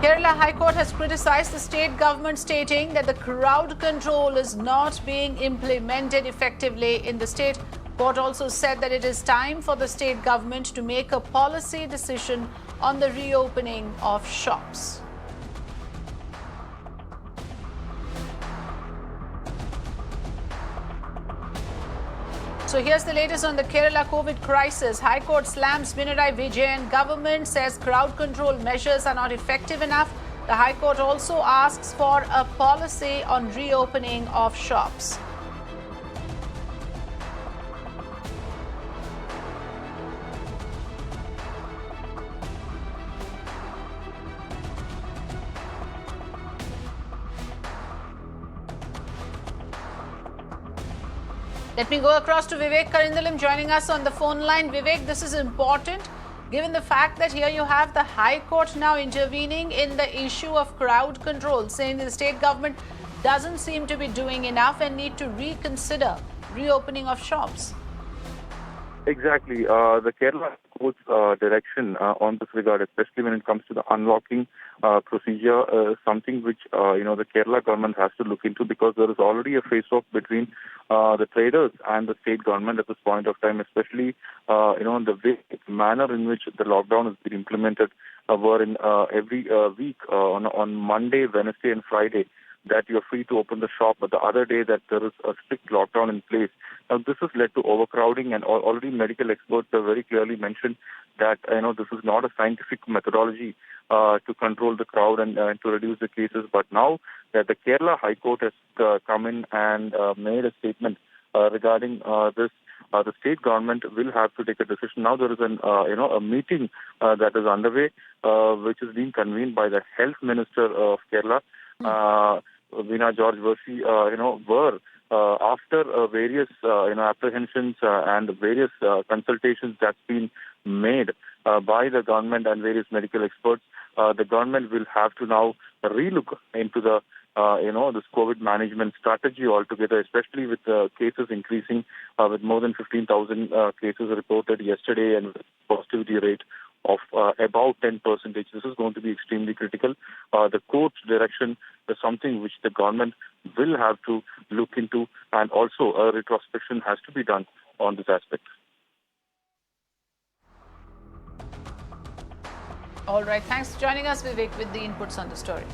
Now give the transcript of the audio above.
Kerala High Court has criticized the state government, stating that the crowd control is not being implemented effectively in the state. Court also said that it is time for the state government to make a policy decision on the reopening of shops. So here's the latest on the Kerala COVID crisis. High Court slams Pinarayi Vijayan. Government says crowd control measures are not effective enough. The High Court also asks for a policy on reopening of shops. Let me go across to Vivek Karindalam joining us on the phone line. Vivek, this is important given the fact that here you have the High Court now intervening in the issue of crowd control, saying the state government doesn't seem to be doing enough and need to reconsider reopening of shops. Exactly. The Kerala Court's direction on this regard, especially when it comes to the unlocking procedure, something which the Kerala government has to look into, because there is already a face-off between the traders and the state government at this point of time, especially the manner in which the lockdown has been implemented, wherein every week on Monday, Wednesday, and Friday, that you're free to open the shop, but the other day that there is a strict lockdown in place. Now, this has led to overcrowding, and already medical experts have very clearly mentioned that this is not a scientific methodology to control the crowd and to reduce the cases. But now that the Kerala High Court has come in and made a statement regarding this, the state government will have to take a decision. Now there is a meeting that is underway, which is being convened by the Health Minister of Kerala, Veena George Versi, were after various apprehensions and various consultations that's been made by the government and various medical experts, the government will have to now relook into the this COVID management strategy altogether, especially with cases increasing, with more than 15,000 cases reported yesterday and positivity rate of about 10%. This is going to be extremely critical. The court's direction is something which the government will have to look into, and also a retrospection has to be done on this aspect. All right. Thanks for joining us, Vivek, with the inputs on the story.